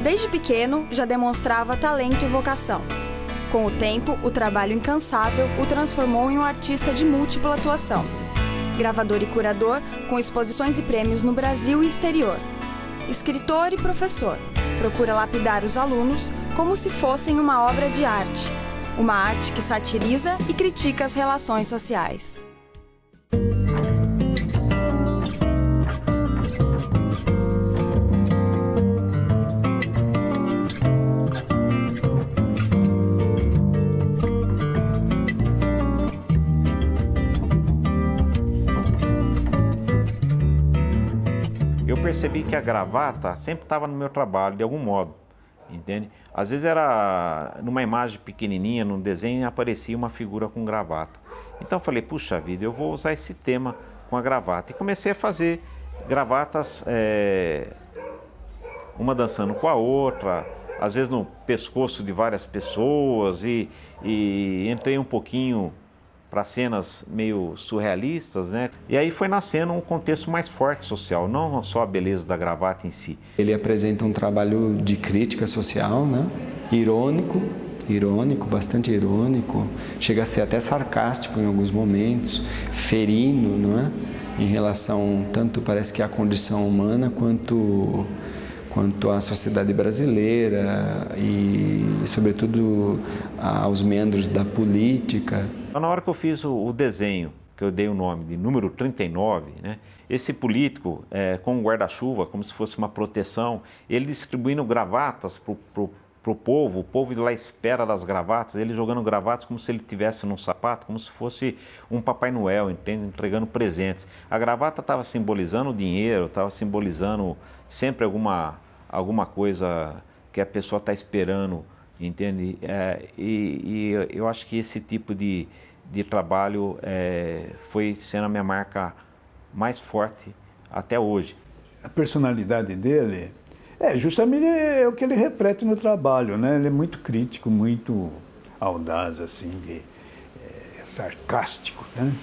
Desde pequeno, já demonstrava talento e vocação. Com o tempo, o trabalho incansável o transformou em um artista de múltipla atuação. Gravador e curador, com exposições e prêmios no Brasil e exterior. Escritor e professor, procura lapidar os alunos como se fossem uma obra de arte. Uma arte que satiriza e critica as relações sociais. Eu percebi que a gravata sempre estava no meu trabalho, de algum modo, entende? Às vezes era numa imagem pequenininha, num desenho, aparecia uma figura com gravata. Então eu falei, puxa vida, eu vou usar esse tema com a gravata. E comecei a fazer gravatas, uma dançando com a outra, às vezes no pescoço de várias pessoas, e entrei um pouquinho para cenas meio surrealistas, né? E aí foi nascendo um contexto mais forte social, não só a beleza da gravata em si. Ele apresenta um trabalho de crítica social, né? Irônico, bastante irônico, chega a ser até sarcástico em alguns momentos, ferino, não é? Em relação, tanto parece que à condição humana, quanto à sociedade brasileira e, sobretudo, aos membros da política. Na hora que eu fiz o desenho, que eu dei o nome de número 39, né? Esse político com um guarda-chuva, como se fosse uma proteção, ele distribuindo gravatas para o povo lá espera das gravatas, ele jogando gravatas como se ele tivesse num sapato, como se fosse um Papai Noel, entende? Entregando presentes. A gravata estava simbolizando o dinheiro, estava simbolizando sempre alguma coisa que a pessoa está esperando, entende? E eu acho que esse tipo de trabalho foi sendo a minha marca mais forte até hoje. A personalidade dele justamente o que ele reflete no trabalho, né? Ele é muito crítico, muito audaz, assim, sarcástico, né?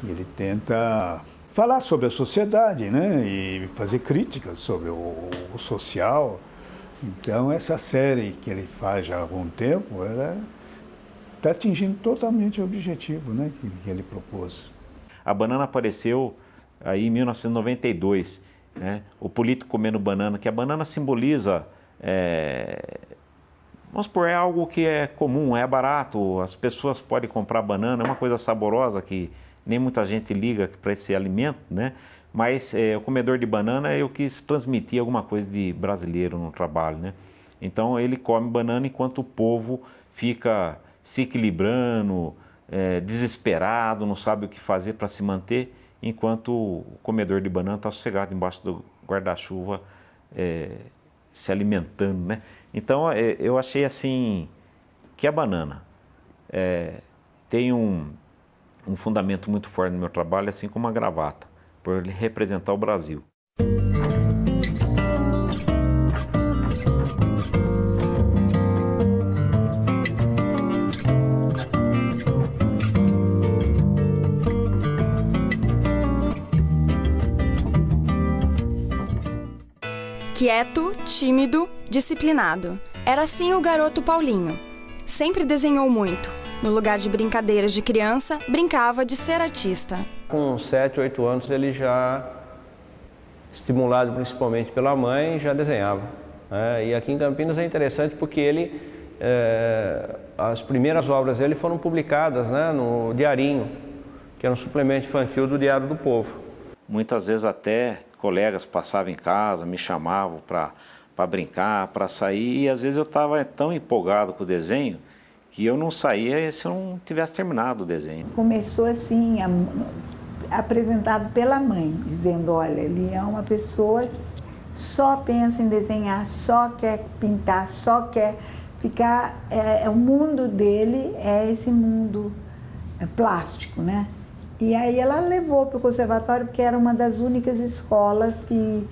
E ele tenta falar sobre a sociedade, né? E fazer críticas sobre o social. Então, essa série que ele faz já há algum tempo, ela está atingindo totalmente o objetivo, né? que ele propôs. A banana apareceu aí em 1992, né? O político comendo banana, que a banana simboliza, vamos supor, é algo que é comum, é barato, as pessoas podem comprar banana, é uma coisa saborosa que nem muita gente liga para esse alimento, né? Mas o comedor de banana eu quis transmitir alguma coisa de brasileiro no trabalho, né? Então ele come banana enquanto o povo fica se equilibrando, desesperado, não sabe o que fazer para se manter, enquanto o comedor de banana está sossegado embaixo do guarda-chuva, se alimentando, né? Então eu achei assim que a banana tem um fundamento muito forte no meu trabalho, assim como a gravata, por representar o Brasil. Quieto, tímido, disciplinado. Era assim o garoto Paulinho. Sempre desenhou muito. No lugar de brincadeiras de criança, brincava de ser artista. Com 7, 8 anos ele já, estimulado principalmente pela mãe, já desenhava. E aqui em Campinas é interessante porque ele, as primeiras obras dele foram publicadas, né, no Diarinho, que era um suplemento infantil do Diário do Povo. Muitas vezes até colegas passavam em casa, me chamavam para brincar, para sair, e às vezes eu estava tão empolgado com o desenho que eu não saía se eu não tivesse terminado o desenho. Começou assim, apresentado pela mãe, dizendo, olha, ele é uma pessoa que só pensa em desenhar, só quer pintar, só quer ficar... o mundo dele é esse mundo plástico, né? E aí ela levou para o conservatório, porque era uma das únicas escolas que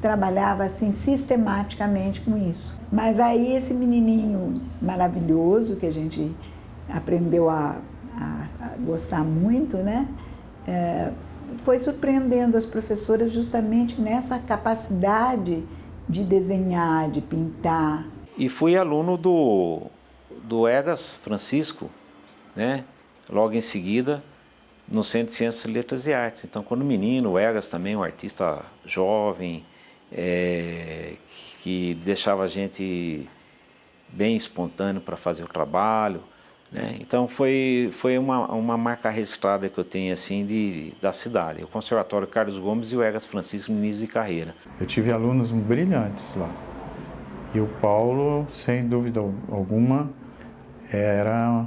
trabalhava assim sistematicamente com isso. Mas aí esse menininho maravilhoso, que a gente aprendeu a gostar muito, né? Foi surpreendendo as professoras justamente nessa capacidade de desenhar, de pintar. E fui aluno do Egas Francisco, né? Logo em seguida, no Centro de Ciências, Letras e Artes. Então, quando menino, o Egas também, um artista jovem, que deixava a gente bem espontâneo para fazer o trabalho, né? Então, foi uma marca registrada que eu tenho assim da cidade. O Conservatório Carlos Gomes e o Egas Francisco no início de carreira. Eu tive alunos brilhantes lá. E o Paulo, sem dúvida alguma, era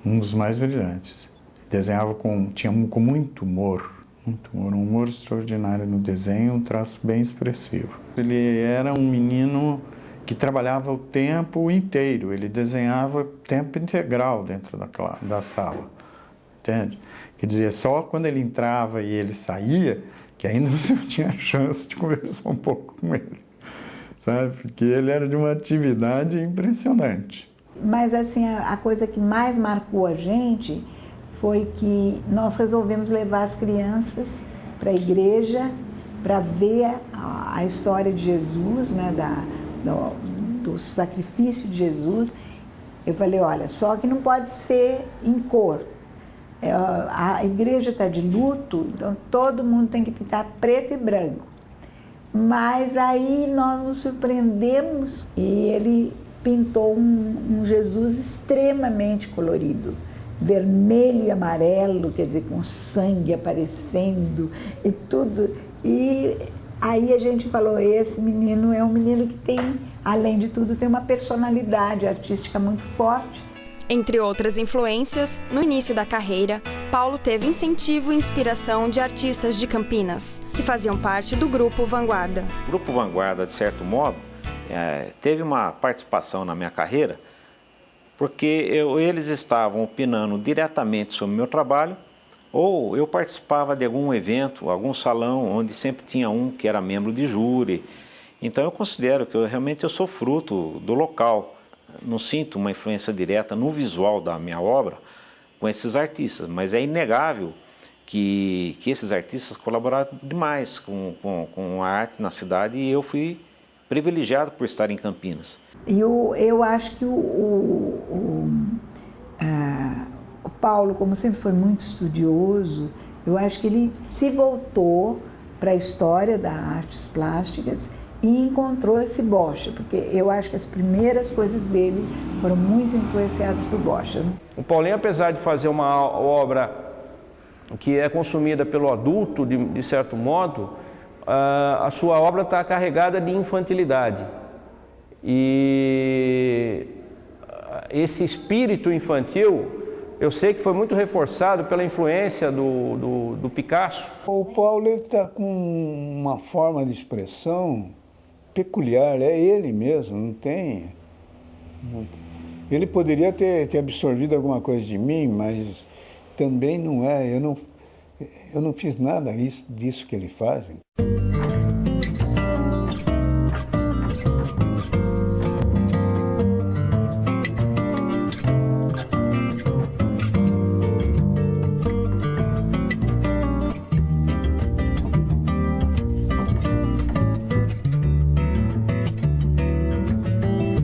um dos mais brilhantes. Desenhava tinha com muito humor, um humor extraordinário no desenho, um traço bem expressivo. Ele era um menino que trabalhava o tempo inteiro, ele desenhava tempo integral dentro da sala, entende? Quer dizer, só quando ele entrava e ele saía, que ainda você tinha a chance de conversar um pouco com ele, sabe? Porque ele era de uma atividade impressionante. Mas assim, a coisa que mais marcou a gente foi que nós resolvemos levar as crianças para a igreja para ver a história de Jesus, né, do sacrifício de Jesus. Eu falei, olha, só que não pode ser em cor. A igreja está de luto, então todo mundo tem que pintar preto e branco. Mas aí nós nos surpreendemos e ele pintou um Jesus extremamente colorido, vermelho e amarelo, quer dizer, com sangue aparecendo e tudo. E aí a gente falou, esse menino é um menino que tem, além de tudo, tem uma personalidade artística muito forte. Entre outras influências, no início da carreira, Paulo teve incentivo e inspiração de artistas de Campinas, que faziam parte do Grupo Vanguarda. O Grupo Vanguarda, de certo modo, teve uma participação na minha carreira, porque eles estavam opinando diretamente sobre o meu trabalho, ou eu participava de algum evento, algum salão, onde sempre tinha um que era membro de júri. Então eu considero que realmente eu sou fruto do local. Não sinto uma influência direta no visual da minha obra com esses artistas, mas é inegável que esses artistas colaboraram demais com a arte na cidade e eu fui privilegiado por estar em Campinas. E eu acho que o Paulo, como sempre foi muito estudioso, eu acho que ele se voltou para a história das artes plásticas e encontrou esse Bosch, porque eu acho que as primeiras coisas dele foram muito influenciadas por Bosch. Né? O Paulinho, apesar de fazer uma obra que é consumida pelo adulto, de certo modo, a sua obra está carregada de infantilidade. E esse espírito infantil, eu sei que foi muito reforçado pela influência do Picasso. O Paulo está com uma forma de expressão peculiar, é ele mesmo, não tem... Ele poderia ter absorvido alguma coisa de mim, mas também não é. Eu não fiz nada disso que ele faz.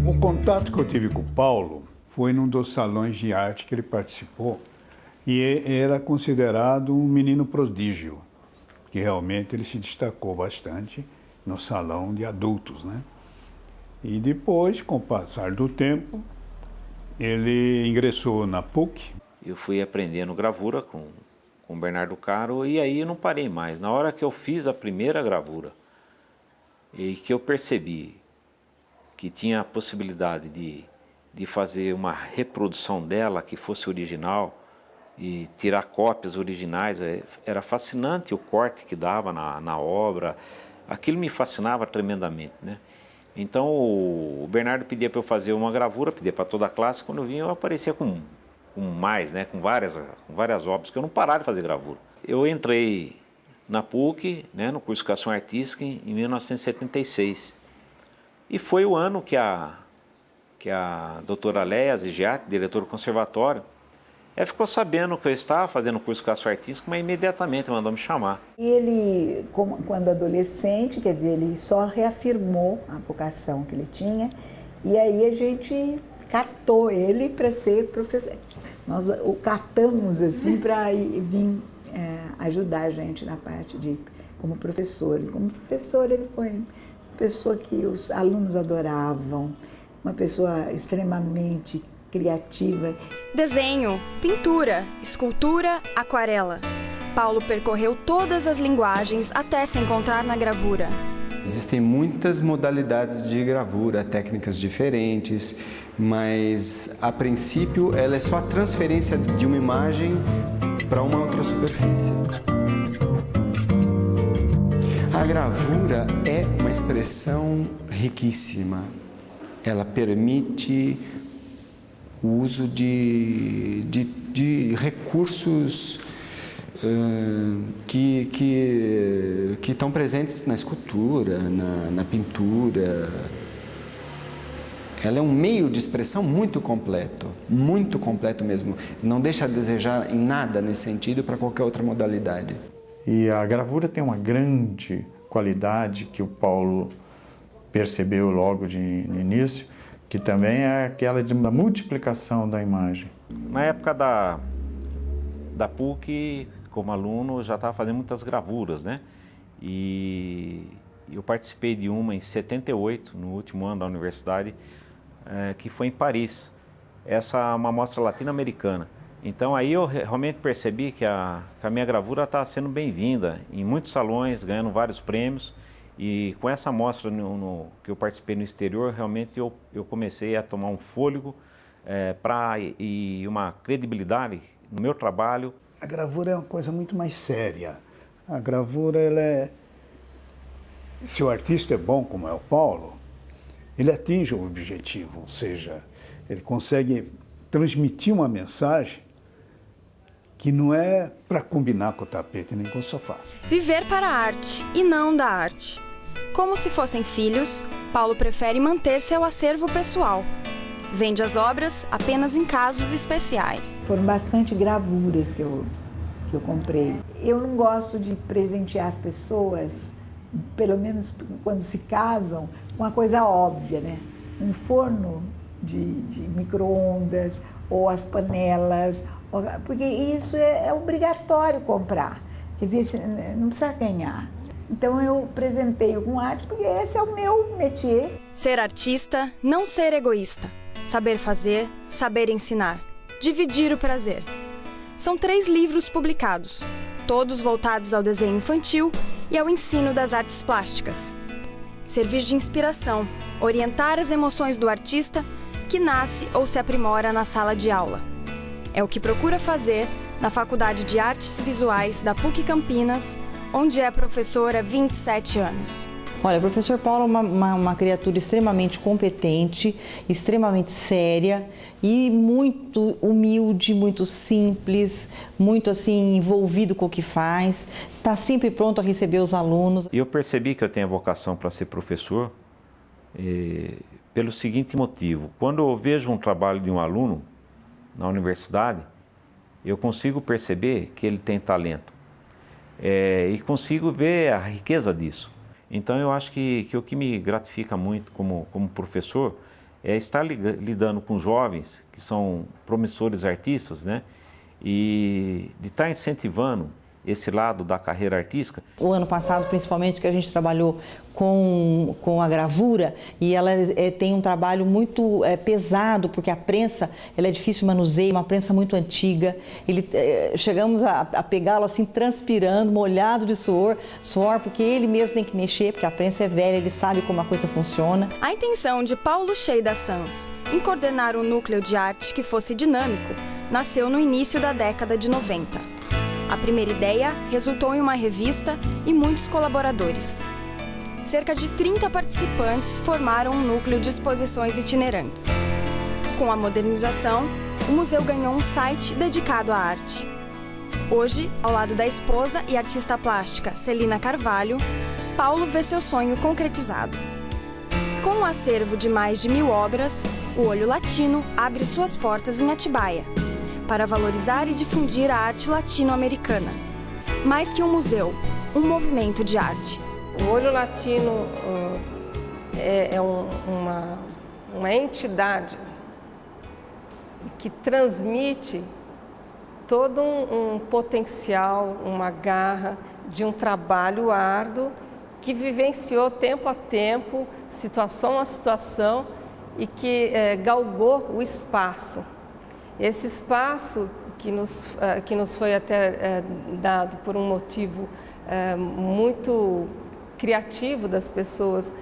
O contato que eu tive com o Paulo foi num dos salões de arte que ele participou e era considerado um menino prodígio, que realmente ele se destacou bastante no salão de adultos, né? E depois, com o passar do tempo, ele ingressou na PUC. Eu fui aprendendo gravura com o Bernardo Caro e aí eu não parei mais. Na hora que eu fiz a primeira gravura e que eu percebi que tinha a possibilidade de fazer uma reprodução dela que fosse original e tirar cópias originais, era fascinante o corte que dava na obra, aquilo me fascinava tremendamente, né? Então o Bernardo pedia para eu fazer uma gravura, pedia para toda a classe, quando eu vinha eu aparecia com mais, né? com várias obras, que eu não parava de fazer gravura. Eu entrei na PUC, né? no curso de Educação Artística, em 1976. E foi o ano que a doutora Léa Zigiati, diretora do conservatório, Ela ficou sabendo que eu estava fazendo curso de educação artística, mas imediatamente mandou me chamar. E ele, quando adolescente, quer dizer, ele só reafirmou a vocação que ele tinha, e aí a gente catou ele para ser professor. Nós o catamos assim para vir ajudar a gente na parte como professor. E como professor ele foi uma pessoa que os alunos adoravam, uma pessoa extremamente criativa. Desenho, pintura, escultura, aquarela. Paulo percorreu todas as linguagens até se encontrar na gravura. Existem muitas modalidades de gravura, técnicas diferentes, mas a princípio ela é só a transferência de uma imagem para uma outra superfície. A gravura é uma expressão riquíssima. Ela permite o uso de recursos que estão presentes na escultura, na pintura. Ela é um meio de expressão muito completo mesmo. Não deixa a desejar em nada nesse sentido para qualquer outra modalidade. E a gravura tem uma grande qualidade que o Paulo percebeu logo de início, que também é aquela da multiplicação da imagem. Na época da PUC, como aluno, eu já estava fazendo muitas gravuras, né? E eu participei de uma em 78, no último ano da universidade, que foi em Paris. Essa é uma mostra latino-americana. Então aí eu realmente percebi que a minha gravura está sendo bem-vinda em muitos salões, ganhando vários prêmios. E com essa mostra que eu participei no exterior, realmente eu comecei a tomar um fôlego e uma credibilidade no meu trabalho. A gravura é uma coisa muito mais séria. A gravura, se o artista é bom, como é o Paulo, ele atinge o objetivo, ou seja, ele consegue transmitir uma mensagem que não é para combinar com o tapete nem com o sofá. Viver para a arte e não da arte. Como se fossem filhos, Paulo prefere manter seu acervo pessoal. Vende as obras apenas em casos especiais. Foram bastante gravuras que eu comprei. Eu não gosto de presentear as pessoas, pelo menos quando se casam, com uma coisa óbvia, né? Um forno de micro-ondas ou as panelas, porque isso é obrigatório comprar. Quer dizer, não precisa ganhar. Então eu presenteio com arte porque esse é o meu métier. Ser artista, não ser egoísta. Saber fazer, saber ensinar. Dividir o prazer. São 3 livros publicados, todos voltados ao desenho infantil e ao ensino das artes plásticas. Servir de inspiração, orientar as emoções do artista que nasce ou se aprimora na sala de aula. É o que procura fazer na Faculdade de Artes Visuais da PUC Campinas, onde é professora há 27 anos. Olha, o professor Paulo é uma criatura extremamente competente, extremamente séria e muito humilde, muito simples, muito assim envolvido com o que faz, está sempre pronto a receber os alunos. E eu percebi que eu tenho a vocação para ser professor pelo seguinte motivo: quando eu vejo um trabalho de um aluno na universidade, eu consigo perceber que ele tem talento e consigo ver a riqueza disso. Então eu acho que o que me gratifica muito como professor é estar lidando com jovens que são promissores artistas, né? E de estar incentivando esse lado da carreira artística. O ano passado, principalmente, que a gente trabalhou com a gravura, e ela tem um trabalho muito pesado, porque a prensa ela é difícil de manuseio, uma prensa muito antiga. Chegamos a pegá-lo assim, transpirando, molhado de suor, porque ele mesmo tem que mexer, porque a prensa é velha, ele sabe como a coisa funciona. A intenção de Paulo Cheida Sanz em coordenar um núcleo de arte que fosse dinâmico nasceu no início da década de 90. A primeira ideia resultou em uma revista e muitos colaboradores. Cerca de 30 participantes formaram um núcleo de exposições itinerantes. Com a modernização, o museu ganhou um site dedicado à arte. Hoje, ao lado da esposa e artista plástica Celina Carvalho, Paulo vê seu sonho concretizado. Com um acervo de mais de 1000 obras, o Olho Latino abre suas portas em Atibaia. para valorizar e difundir a arte latino-americana. Mais que um museu, um movimento de arte. O Olho Latino é uma entidade que transmite todo um potencial, uma garra de um trabalho árduo que vivenciou tempo a tempo, situação a situação e que galgou o espaço. Esse espaço que nos foi até dado por um motivo muito criativo das pessoas,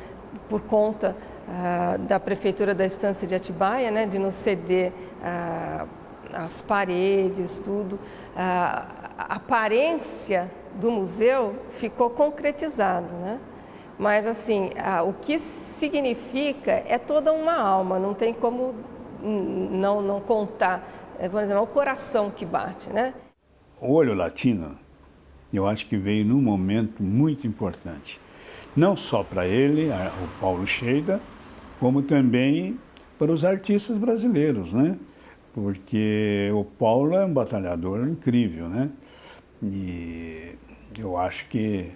por conta da Prefeitura da Estância de Atibaia, né, de nos ceder as paredes, tudo. A aparência do museu ficou concretizada, né? Mas assim, o que significa é toda uma alma, não tem como não contar, por exemplo, é o coração que bate, né? O Olho Latino, eu acho que veio num momento muito importante, não só para ele, o Paulo Scheida, como também para os artistas brasileiros, né? Porque o Paulo é um batalhador incrível, né? E eu acho que...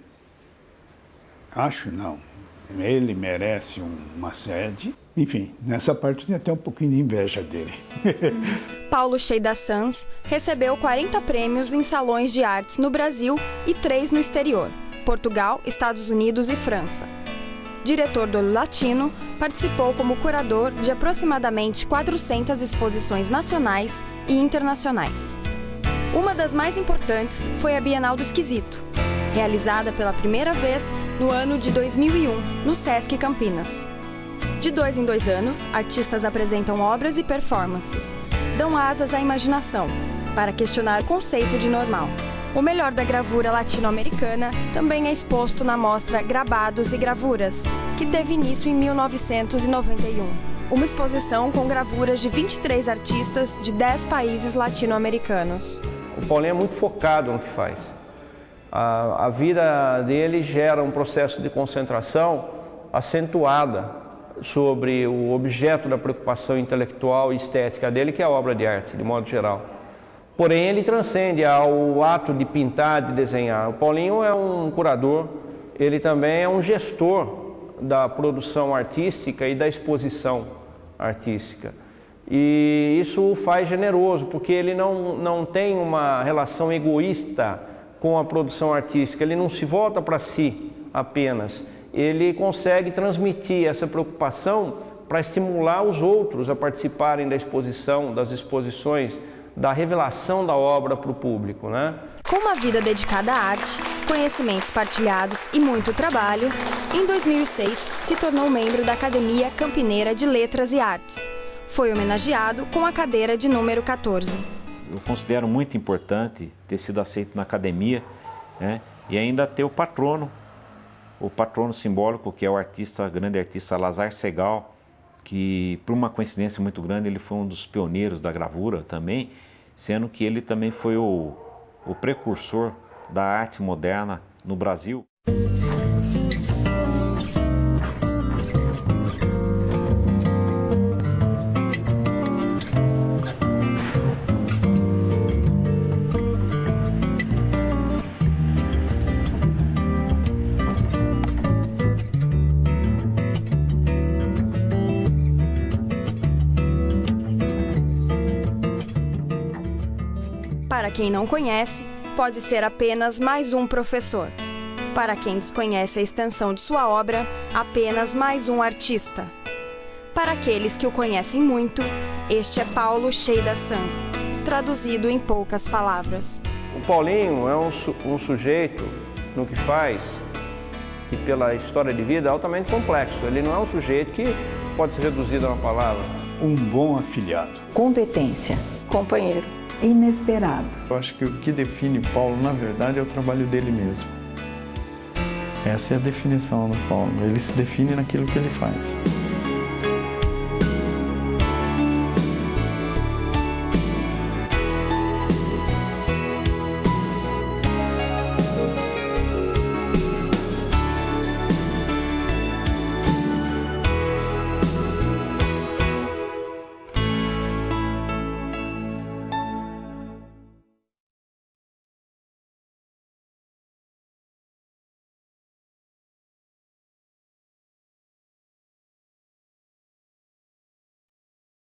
ele merece uma sede. Enfim, nessa parte eu tenho até um pouquinho de inveja dele. Paulo Scheida Sanz recebeu 40 prêmios em salões de artes no Brasil e 3 no exterior, Portugal, Estados Unidos e França. Diretor do Olho Latino, participou como curador de aproximadamente 400 exposições nacionais e internacionais. Uma das mais importantes foi a Bienal do Esquisito, realizada pela primeira vez no ano de 2001, no Sesc Campinas. De 2 em 2 anos, artistas apresentam obras e performances, dão asas à imaginação, para questionar o conceito de normal. O melhor da gravura latino-americana também é exposto na mostra Grabados e Gravuras, que teve início em 1991. Uma exposição com gravuras de 23 artistas de 10 países latino-americanos. O Paulinho é muito focado no que faz. A vida dele gera um processo de concentração acentuada sobre o objeto da preocupação intelectual e estética dele, que é a obra de arte, de modo geral. Porém, ele transcende ao ato de pintar, de desenhar. O Paulinho é um curador, ele também é um gestor da produção artística e da exposição artística. E isso o faz generoso, porque ele não tem uma relação egoísta com a produção artística, ele não se volta para si apenas. Ele consegue transmitir essa preocupação para estimular os outros a participarem da exposição, das exposições, da revelação da obra para o público, né? Com uma vida dedicada à arte, conhecimentos partilhados e muito trabalho, em 2006 se tornou membro da Academia Campineira de Letras e Artes. Foi homenageado com a cadeira de número 14. Eu considero muito importante ter sido aceito na academia, né? E ainda ter o patrono simbólico, que é o grande artista Lazar Segal, que, por uma coincidência muito grande, ele foi um dos pioneiros da gravura também, sendo que ele também foi o precursor da arte moderna no Brasil. Para quem não conhece, pode ser apenas mais um professor. Para quem desconhece a extensão de sua obra, apenas mais um artista. Para aqueles que o conhecem muito, este é Paulo Scheida Sanz, traduzido em poucas palavras. O Paulinho é um sujeito, no que faz, e pela história de vida, altamente complexo. Ele não é um sujeito que pode ser reduzido a uma palavra. Um bom afilhado. Competência. Companheiro. Inesperado. Eu acho que o que define o Paulo, na verdade, é o trabalho dele mesmo. Essa é a definição do Paulo. Ele se define naquilo que ele faz.